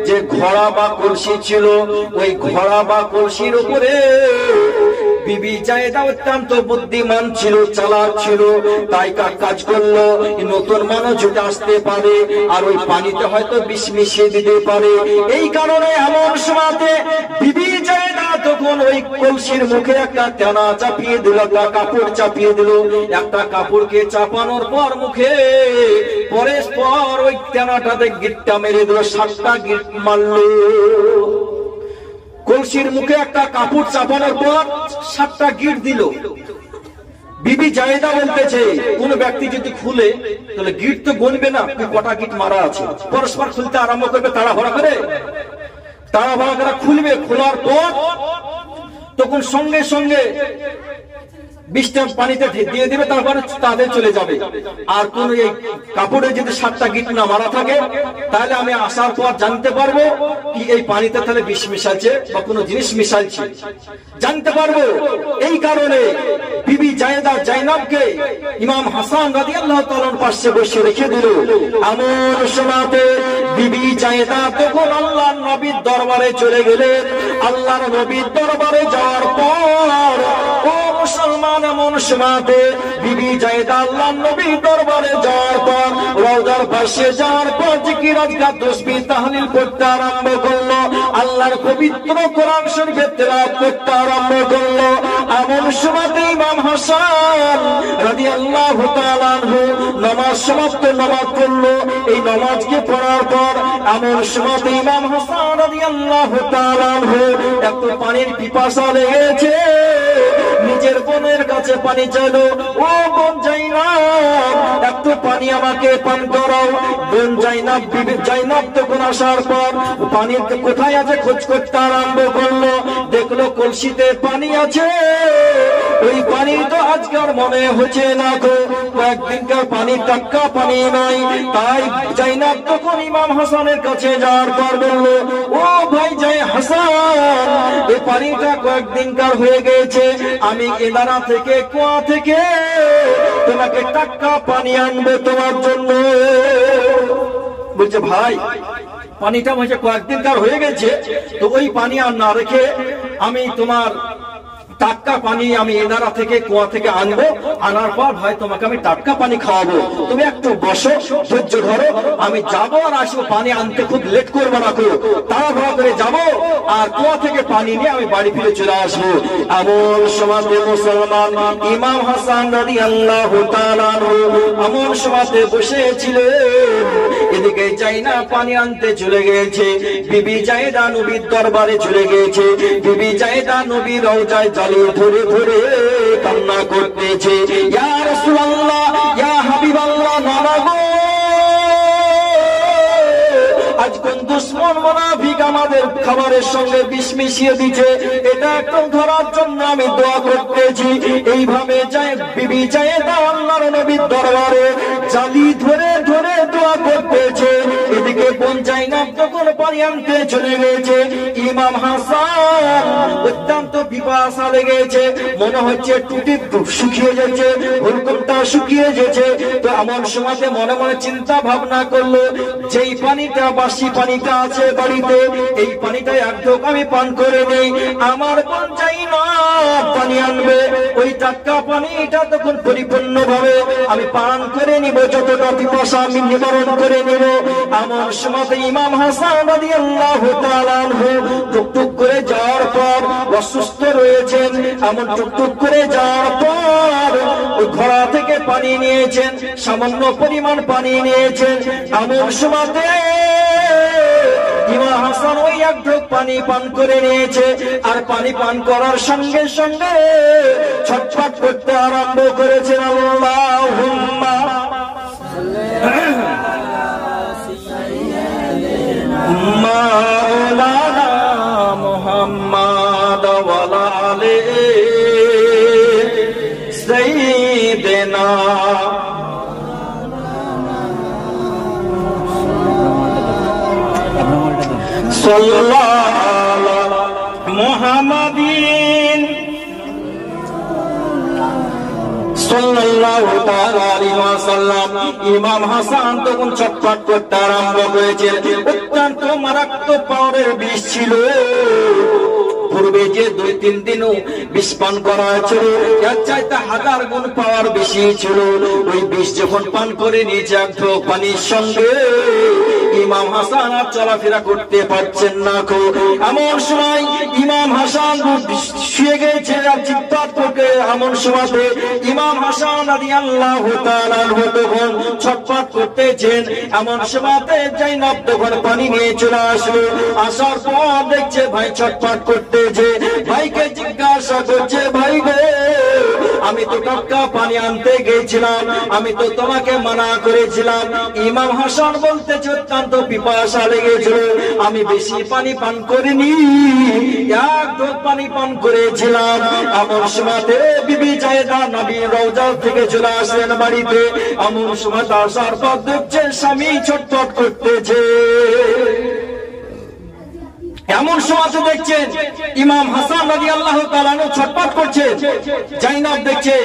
যে ঘোড়া বা কলসি ছিল, ওই ঘোড়া বা কলসির উপরে বিবি জায়েদা অত্যন্ত বুদ্ধিমান ছিল, চালাক ছিল, তাই কাজ করলো, নতুন মানুষ ছুটে আসতে পারে আর ওই পানিতে হয়তো বিষ মিশিয়ে দিতে পারে। এই কারণে এমন সময়তে বিবি জায়েদা তখন ওই কলসির মুখে একটা তেনা চাপিয়ে দিল, একটা কাপড় চাপিয়ে দিল, একটা কাপড়কে চাপানোর পর মুখে পরস্পর ওই তেনাটাতে গিটটা মেরে দিল, 7টা গিট মারলো। কলসির মুখে একটা কাপড় চাপানোর পর 7টা গিট দিল। বিবি জায়েদা বলতেছে, কোন ব্যক্তি যদি খুলে তাহলে গিট তো গুনবে না, কটা গিট মারা আছে, পরস্পর খুলতে আরম্ভ করবে, তাড়াহুড়া করে খুলবে। খোলার পর তখন সঙ্গে সঙ্গে বিষটা পানিতে দিয়ে দিবে, তারপরে তাদের চলে যাবে। আর কোন এই কাপড়ে যদি 7টা গিট না মারা থাকে, তাহলে আমি আসার পর জানতে পারবো কি এই পানিতে তাহলে বিষ মিশাচ্ছে বা কোনো জিনিস মিশাচ্ছে, জানতে পারবো। এই কারণে বিবি জায়েদা জাইনাবকে ইমাম হাসান রাদিয়াল্লাহু তাআলার পাশে বসে রেখে দিল। এমন সময়তে বিবি জায়েদা তখন আল্লাহর নবীর দরবারে চলে গেলেন। আল্লাহর নবীর দরবারে যাওয়ার পর ও মুসলমান, এমন সময়তে বিবি জায়েদা আল্লাহর নবীর দরবারে যাওয়ার পর রওজার পাশে যাওয়ার পর জিকির আজকার তাসবিহ তাহলিল করতে আরম্ভ করলো। আল্লাহর পবিত্র কোরআন শরীফের তেলাওয়াত করতে আরম্ভ করলো। এমন সময়তে ইমাম হাসান রাদিয়াল্লাহু তাআলা আনহু নামাজ সমাপ্ত, নামাজ পড়লো। এই নামাজকে পড়ার পর এমন সময়তে ইমাম হাসান রাদিয়াল্লাহু তাআলা আনহু একটু পানির পিপাসা লেগেছে, নিজের বোনের কাছে পানি চাইলো। ও বোন জাইনাব, একটু পানি আমাকে পান করাও। বোন জাইনাব, বিবি জাইনাব তখন আসার পর পানি কোথায় আছে খোঁজ করতে আরম্ভ করলো। দেখলো কলসিতে পানি আছে। ওই পানি তো আজকাল মনে হচ্ছে না গো, কয়েকদিনকার পানি, টাটকা পানি নয়। তাই জাইনাব তখন ইমাম হাসানের কাছে যাওয়ার পর বললো, ও ভাই যাই হাসান, এই পানিটা কয়েকদিনকার হয়ে গেছে, আমি এদারা থেকে, কুয়া থেকে তোমাকে টাটকা পানি আনবো তোমার জন্য। বলছে ভাই পানিটা হচ্ছে কয়েকদিনকার হয়ে গেছে, তো ওই পানি আর না রেখে আমি তোমার টাটকা পানি আমি এনারা থেকে, কুয়া থেকে আনবো। আনার পর ভাই তোমাকে আমি টাটকা পানি খাওয়াবো, তুমি একটু বসো, ধৈর্য ধরো, আমি যাবো আর আসবো। পানি আনতে খুব লেট করবো না, তাড়াহুড়া করে যাবো আর কুয়া থেকে পানি নিয়ে আমি বাড়ি ফিরে চলে আসবো। এমন সমাজে মুসলমান ইমাম হাসান রাদিয়াল্লাহু তাআলা এমন সমাজে বসেছিলেন। এদিকে জাইনা পানি আনতে চলে গেছে, বিবি জায়েদা নবীর দরবারে চলে গেছে। বিবি জায়েদা নবীর রওজায় ধরে ধরে কান্না করতেছে, ইয়া রাসূলুল্লাহ, ইয়া হাবিবাল্লাহ, নানা গো, আজ কোন দুশমন মুনাফিক আমাদের খাবারের সঙ্গে বিষ মিশিয়ে দিচ্ছে, এটা একদম ধরার জন্য আমি দোয়া করতেছি। এইভাবে বিবি জায়েদা আল্লাহর নবীর দরবারে জালি ধরে ধরে দোয়া করতেছে। এদিকে বোন জাইনাব তখন পানি আনতে চলে গেছে। ইমাম হাসান অত্যন্ত পিপাসা লেগেছে, মনে হচ্ছে টুটি শুকিয়ে যাচ্ছে, হুলকুমটা শুকিয়ে যাচ্ছে। তো এমন সময়তে মনে মনে চিন্তা ভাবনা করলো, যেই পানিটা, বাসি পানিটা আছে বাড়িতে, এই পানিটা এক ঢোক আমি পান করে নেই। আমার বোন জাইনাব পানি আনবে, ওই টাটকা পানিটা তখন পরিপূর্ণ ভাবে আমি পান করে নিব, যতটা পিপাসা আমি নিবারণ করে নিব। এমন সময়তে ইমাম হাসান রাদিয়াল্লাহু তাআলা আনহু টুকটুক করে যাওয়ার পর, অসুস্থ রয়েছেন, এমন টুকটুক করে যাওয়ার পর ওই ঘোড়া থেকে পানি নিয়েছেন, সামান্য পরিমাণ পানি নিয়েছেন। এমন সময়তে ইমাম হাসান ওই এক ঢোক পানি পান করে নিয়েছে। আর পানি পান করার সঙ্গে সঙ্গে ছটফট করতে আরম্ভ করেছেন, আল্লাহুম্মা মাওলানা মুহাম্মদ ওয়া আলি সাইয়্যিদিনা সাল্লাল্লাহু মুহাম্মাদিন সাল্লাল্লাহু তাআলা আলাইহি ওয়াসাল্লাম। ইমাম হাসান তখন ছটফট করতে আরম্ভ করেছে। অত্যন্ত মারাত্মক পাওয়ারের বিষ ছিল। পূর্বে যে 2-3 দিনও বিষ পান করা ছিল, এর চাইতে 1000 গুণ পাওয়ার বেশি ছিল। ওই বিষ যখন পান করে নিয়েছে এক ঢোক পানির সঙ্গে, ইমাম হাসান আর চলাফেরা করতে পারছেন না। এমন সময় ইমাম হাসান শুয়ে গেছে আর চিৎকার করে। এমন সময়তে ইমাম হাসান রাদিয়াল্লাহু তাআলা তখন ছটফট করতেছেন। এমন সময়তে জাইনাব তখন পানি নিয়ে চলে আসলো। আসার পর দেখছে ভাই ছটফট করতেছে। ভাইকে জিজ্ঞাসা করছে, ভাই গো আমি তো টাটকা পানি আনতে গিয়েছিলাম, আমি তো তোমাকে মানা করেছিলাম। ইমাম হাসান বলতেছে অত্যন্ত পিপাসা লেগেছিল, আমি বেশি পানি পান করিনি, এক ঢোক পানি পান করেছিলাম। এমন সময়তে বিবি জায়েদা নবীর রওজা থেকে চলে আসলেন বাড়িতে। এমন সময় আসার পর দেখছে স্বামী ছটফট করতেছে। এমন সময় দেখছেন ইমাম হাসান রাদিয়াল্লাহু তাআলা ছটফট করছে, জাইনাব দেখছে,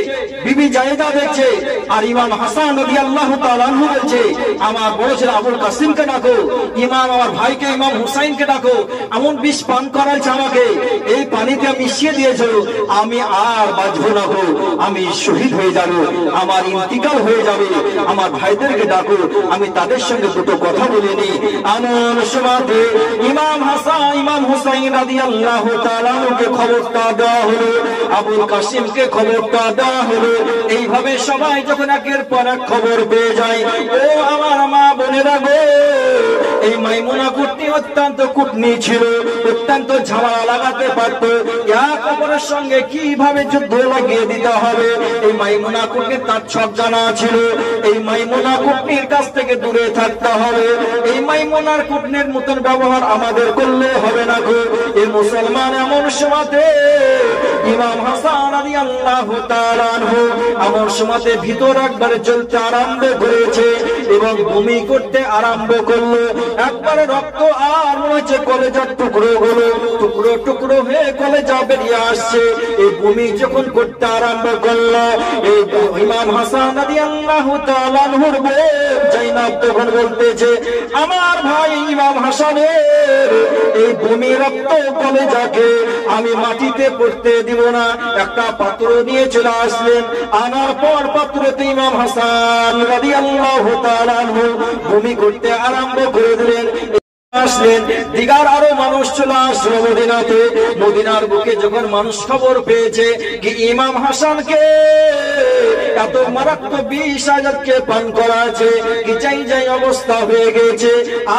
বিবি জায়েদা দেখছে, আর ইমাম হাসান রাদিয়াল্লাহু তাআলা বলছে আমার বড় ছেলে আবুল কাসিমকে ডাকো, ইমাম আমার ভাইকে ইমাম হুসাইনকে ডাকো, এমন বিষ পান করাইছে আমাকে, এই পানিতে মিশিয়ে দিয়েছো, আমি আর বাঁচবো না গো, আমি শহীদ হয়ে যাব, আমার ইন্তিকাল হয়ে যাবে, আমার ভাইদেরকে ডাকো, আমি তাদের সঙ্গে দুটো কথা বলে নিই। এমন সময়তে ইমাম হাসান ইমাম হুসাইন রাদিয়াল্লাহু তাআলা কে খবরটা দেওয়া হলো, আবুল কাসিমকে খবরটা দেওয়া হলো। এইভাবে সবাই যখন একের পর এক খবর পেয়ে যায়, ও আমার মা বোনেরা গো, এই মাইমুনা কুটনি অত্যন্ত কুটনি ছিল, অত্যন্ত ঝামেলা লাগাতে পারত, এক অপরের সঙ্গে কিভাবে যুদ্ধ লাগিয়ে দিতে হবে এই মাইমুনা কুটনি তার সব জানা ছিল। এই মাইমুনা কুটনির কাছ থেকে দূরে থাকতে হবে, এই মাইমুনার কুটনির মতন ব্যবহার আমাদের করলে হবে না গো। এই মুসলমান এমন সময়তে ইমাম হাসান রাদিয়াল্লাহু তাআলা এমন সময়তে ভিতর একবারে চলতে আরম্ভ করেছে এবং বমি করতে আরম্ভ করলো। একবারে রক্ত আর মনে হচ্ছে কলেজার টুকরো গুলো টুকরো টুকরো হয়ে কলেজা বেরিয়ে আসছে। এই বমি যখন করতে আরম্ভ করলো, এই ইমাম হাসান রাদিয়াল্লাহু তাআলা নূর জাইনাব তখন বলতেছে আমার ভাই ইমাম হাসানের এই বমি রক্ত কলেজাকে আমি মাটিতে পড়তে দিব না। একটা পাত্র নিয়ে চলে আসলেন, আনার পর পাত্রতে ইমাম হাসান রাদিয়াল্লাহু তাআলা বমি করতে আরম্ভ করে দিলেন। আসলেন দিগার আরো মানুষ চলে আসলো মদিনাতে। মদিনার বুকে যখন মানুষ খবর পেয়েছে কি ইমাম হাসানকে এত মারাত্মক বিষ আজাদকে পান করা আছে, কি যাই যাই অবস্থা হয়ে গেছে,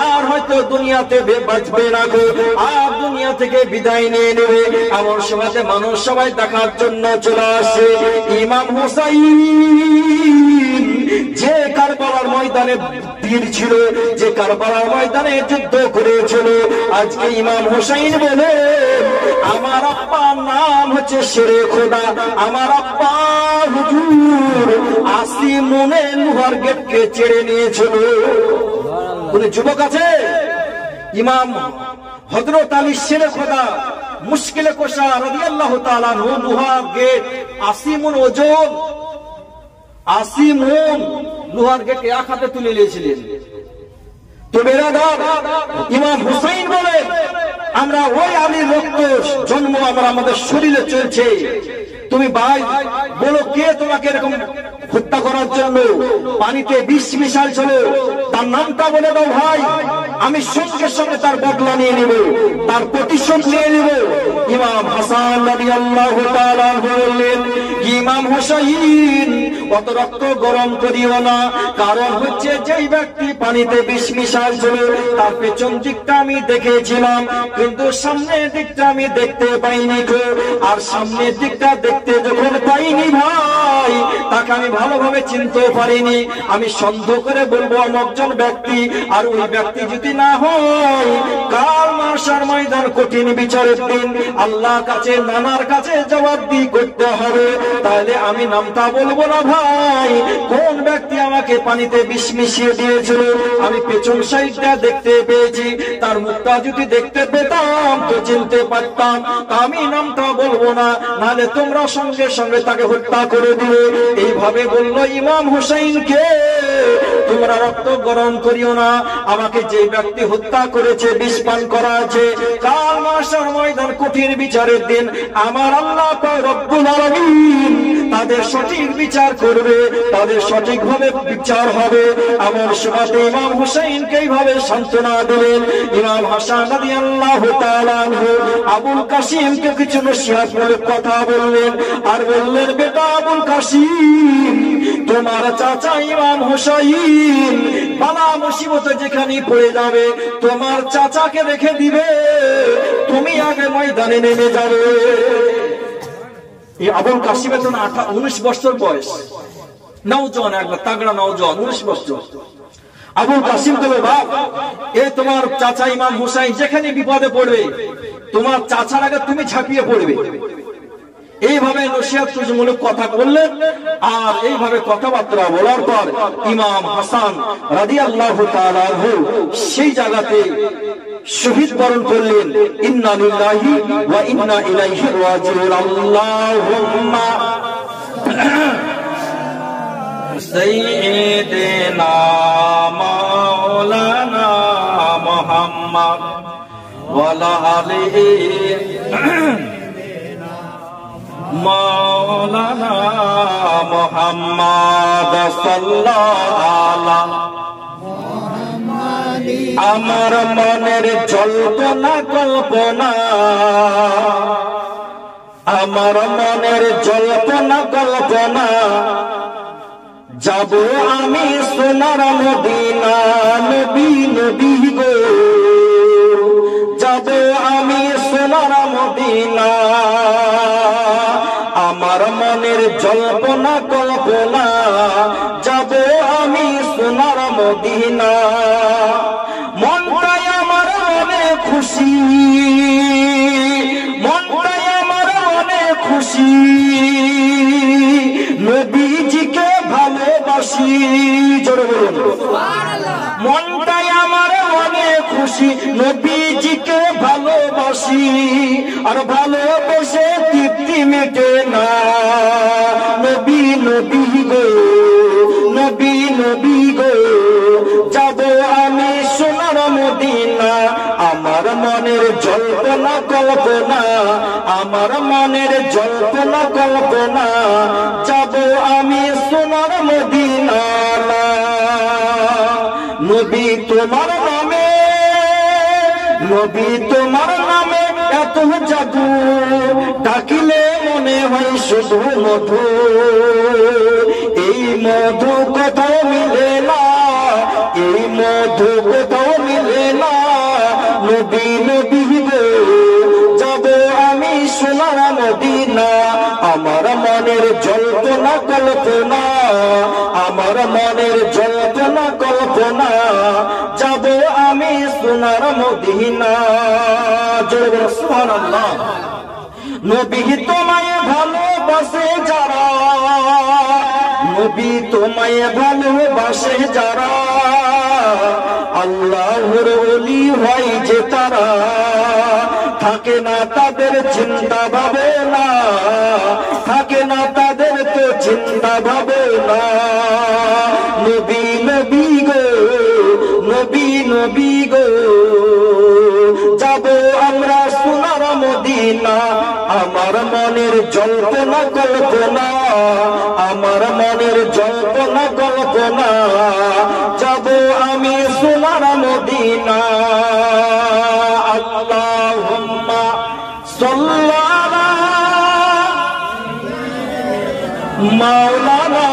আর হয়তো দুনিয়াতে বাঁচবে না গো, আর দুনিয়া থেকে বিদায় নিয়ে নেবে। এমন সময়তে মানুষ সবাই দেখার জন্য চলে আসে ইমাম হুসাইন, যে কারবালার ময়দানে বীর ছিল, যে কারবালার ময়দানে যুদ্ধ করেছিল। আজকে ইমাম হুসাইন বলে আমার আব্বার নাম হচ্ছে শেরে খোদা, আমার আব্বা হুজুর 80 মনে লোহার গেটকে ছেড়ে নিয়েছিল। কোন যুবক আছে? ইমাম হযরত আলী শেরে খোদা মুশকিলে কোশা রাদিয়াল্লাহু তাআলা লোহার গেট 80 মন ওজন, 80 মন লোহার গেট এক হাতে তুলে নিয়েছিলেন। তো বেরাদার ইমাম হুসাইন বলে আমরা ওই আলীর রক্ত জন্ম আমাদের শরীরে চলছে, তুমি ভাই বলো কে তোমাকে এরকম হত্যা করার জন্য পানিতে বিষ মিশাল ছিল, তার নামটা বলে দাও ভাই, আমি সঙ্গে সঙ্গে তার বদলা নিয়ে নিব, তার প্রতিশোধ নিয়ে নিব। ইমাম হাসান রাদিয়াল্লাহু তাআলা বললেন ইমাম হুসাইন অত রক্ত গরম করিও না, কারণ হচ্ছে যেই ব্যক্তি পানিতে বিষ মিশাল ছিল তার পেছন দিকটা আমি দেখেছিলাম, কিন্তু সামনের দিকটা আমি দেখতে পাইনি গো। আর সামনের দিকটা দেখতে যখন পাইনি ভাই, তাকে আমি ভালোভাবে চিনতে পারিনি। আমি সন্দেহ করে বলবো একজন ব্যক্তি, আর ওই ব্যক্তি যদি না হয় কাল মাহশার ময়দান কঠিন বিচারের দিন আল্লাহর কাছে নানার কাছে জবাবদিহি করতে হবে, তাহলে আমি নামটা বলবো না ভাই। কোন ব্যক্তি আমাকে পানিতে বিষ মিশিয়ে দিয়েছিল আমি পেছন সাইডটা দেখতে পেয়েছি, তার মুখটা যদি দেখতে পেতাম তো চিনতে পারতাম, আমি নামটা বলবো না, নাহলে তোমরা সঙ্গে সঙ্গে তাকে হত্যা করে দিবে। এইভাবে বলল ইমাম হুসাইনকে তোমরা রক্ত গরম করিও না, আমাকে যে ব্যক্তি হত্যা করেছে বিষ পান করা আছে, কাল মাহশার ময়দান কঠিন বিচারের দিন আমার আল্লাহ পাক রব্বুল আলামিন তাদের সঠিক বিচার করবে, তাদের সঠিকভাবে বিচার হবে। এমন সময় ইমাম হুসাইনকে এইভাবে সান্ত্বনা দিলেন। ইমাম হাসান রাদিয়াল্লাহু তাআলা আবুল কাসিমকে কিছু নসিহতমূলক কথা বললেন, আর বললেন বেটা আবুল কাসিম তোমার চাচা ইমাম হুসাইন বালা মুসিবতে যেখানে পড়ে যাবে তোমার চাচাকে রেখে দিবে, তুমি আগে ময়দানে নেমে যাবে। এই আবুল কাসিমের তখন 19 বছর বয়স, নওজোয়ান, একবার তাগড়া নওজোয়ান, 19 বছর। আবুল কাসিম বলে, বাপ, এ তোমার চাচা ইমাম হুসাইন যেখানে বিপদে পড়বে তোমার চাচার আগে তুমি ঝাঁপিয়ে পড়বে। এইভাবে নসিহতমূলক কথা বললেন। আর এইভাবে কথাবার্তা বলার পর ইমাম হাসান রাদিয়াল্লাহু তাআলা আনহু সেই জায়গাতে শহীদ বরণ করলেন। ইন্না লিল্লাহি ওয়া ইন্না ইলাইহি রাজিউন। আল্লাহুম্মা সাইয়্যিদিনা মাওলানা মুহাম্মদ ওয়া আলা আলিহি মাওলানা মুহাম্মদ সাল্লাল্লাহু আলাইহি। আমার মনের জল্পনা কল্পনা, আমার মনের জল্পনা কল্পনা, যাব আমি সোনার মদিনা, নবী নবী গো, যাব আমি সোনার মদিনা। আমার মনের জল্পনা কল্পনা, যাব আমি সোনার মদিনা। মনটাই আমার অনেক খুশি, মনটাই আমার অনেক খুশি, নবীজিকে ভালোবাসি। জোরে বলুন সুবহানাল্লাহ। মনটাই আমার অনেক খুশি, নবীজিকে ভালোবাসি। আর ভালোবেসে তৃপ্তি মেটে না, নবী নবী গো, নবী নবী গো, যাব আমি সোনার মদিনা। আমার মনের জল্পনা কল্পনা, আমার মনের জল্পনা কল্পনা, যাব আমি সোনার মদিনা। নবী তোমার নামে, নবী তোমার নামে এত জাদু, ডাকিলে মনে হয় শুধু মধু। এই মধু কোথাও মিলে না, এই মধু কোথাও মিলে না, নবী নবী গো, যাব আমি সোনার মদিনা। আমার মনের জল্পনা কল্পনা, আমার মনের জল্পনা কল্পনা, যাব আমি সোনার মদিনা। জোরে সুবহানাল্লাহ। নবী তোমায় ভালোবাসে যারা, নবী তোমায় ভালোবাসে যারা, আল্লাহর ওলি হয় যে তারা, থাকে না তাদের চিন্তা ভাবনা, থাকে না তাদের তো চিন্তা ভাবনা। নবী নবী গো, নবী নবী গো, যাব আমরা সোনার মদিনা। আমার মনের জল্পনা কল্পনা, আমার মনের জল্পনা কল্পনা, যাব আমি সোনার মদিনা। আল্লাহুম্মা সাল্লাল্লাহু মাওলানা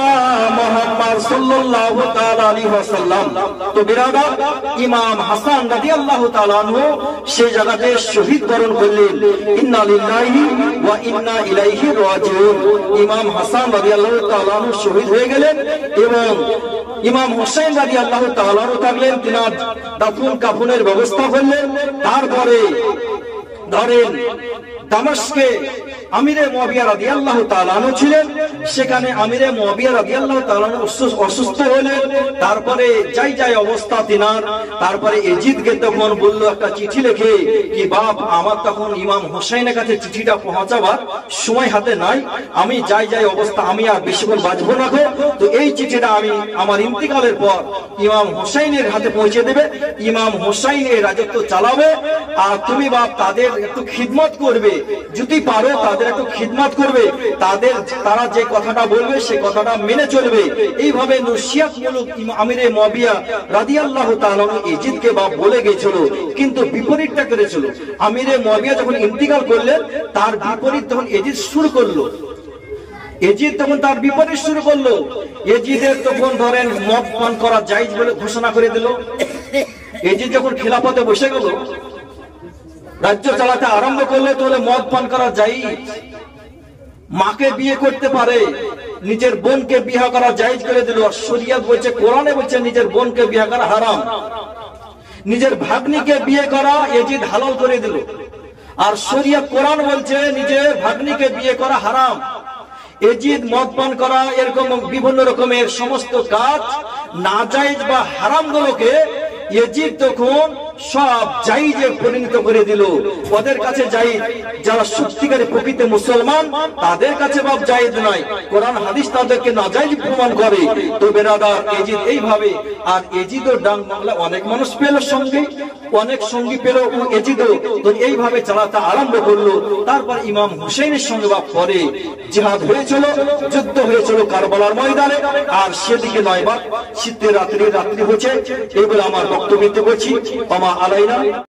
মুহাম্মদ সাল্লাল্লাহু তাআলা আলাইহি ওয়াসাল্লাম। তো বিরাদর, ইমাম হাসান রাদিয়াল্লাহু তাআলা আনহু সেই জায়গাতে শহীদ বরণ করলেন। ইন্না লিল্লাহি ওয়া ইন্না ইলাইহি রাজিউন। ইমাম হাসান রাদিয়াল্লাহু তাআলা আনহু শহীদ হয়ে গেলেন এবং ইমাম হুসাইন রাদিয়াল্লাহু তাআলা আনহু থাকলেন, তিনার দাফন কাফনের ব্যবস্থা করলেন। তারপরে ধরেন দামেস্কে আমিরে মুয়াবিয়া রাদিয়াল্লাহু তাআলা আনহু ছিলেন, সেখানে আমিরে মুয়াবিয়া রাদিয়াল্লাহু তাআলা আনহু অসুস্থ হলেন। তারপরে যাই যাই অবস্থা তিনার, তারপরে এজিদকে তখন বলল একটা চিঠি লিখে কি বাপ, আমার তখন ইমাম হুসাইনের কাছে চিঠিটা পৌঁছাবার সময় হাতে নাই, আমি যাই যাই অবস্থা, আমি আর বেশিক্ষণ বাঁচবো না গো, তো এই চিঠিটা আমি আমার ইন্তিকালের পর ইমাম হুসাইনের হাতে পৌঁছে দেবে, ইমাম হুসাইন এই রাজত্ব চালাবে, আর তুমি বাপ তাদের একটু খিদমত করবে, যদি পারো তাদের একটু খিদমত করবে, তাদের তারা যে কথাটা বলবে সে কথাটা মেনে চলবে। এইভাবে নসিহতমূলক আমিরে মুয়াবিয়া রাদিয়াল্লাহু তাআলা এজিদকে বাপ বলে গেছিল, কিন্তু বিপরীতটা করেছিল। আমিরে মুয়াবিয়া যখন ইন্তিকাল করলেন, তার বিপরীত তখন এজিদ শুরু করলো। এজিদ তখন তার বিপরীত শুরু করলো। এজিদের তখন ধরেন মদ পান করা জায়েজ বলে ঘোষণা করে দিল। এজিদ যখন খিলাফতে বসে গেল, রাজ্য চালাতে আরম্ভ করলে তাহলে মদ পান করা জায়েজ। মাকে বিয়ে করতে পারে, নিজের বোনকে বিয়ে করা জায়েজ করে দিল। শরীয়ত বলছে, কোরআনে বলছে নিজের বোনকে বিয়ে করা হারাম। নিজের ভাগ্নিকে বিয়ে করা ইয়াজিদ হালাল করে দিল। আর শরীয়ত কোরআন বলছে নিজের ভাগ্নিকে বিয়ে করা হারাম। ইয়াজিদ মদ পান করা, এরকম বিভিন্ন রকমের সমস্ত কাজ নাজায়েজ বা হারাম গুলোকে ইয়াজিদ তখন সব জায়েজে পরিণত করে দিল। ওদের কাছে জায়েজ, যারা সত্যিকারে প্রকৃত মুসলমান তাদের কাছে বাপ জায়েজ নয়, কোরআন হাদিস তাদেরকে নাজায়েজ প্রমাণ করে। তো বেরাদার, ইয়াজিদ এইভাবে, আর ইয়াজিদও ডাং বাংলা অনেক মানুষ পেল সঙ্গে, অনেক সঙ্গী পেল, ও ইয়াজিদও তো এইভাবে চালাতে আরম্ভ করলো। তারপর ইমাম হুসাইনের সঙ্গে বাপ পরে জিহাদ হয়েছিল, যুদ্ধ হয়েছিল কারবালার ময়দানে। আর সেদিকে 9 বার শীতের রাত্রি হয়েছে। এই বলে আমার বক্তব্য করছি। আমা আলাইনা।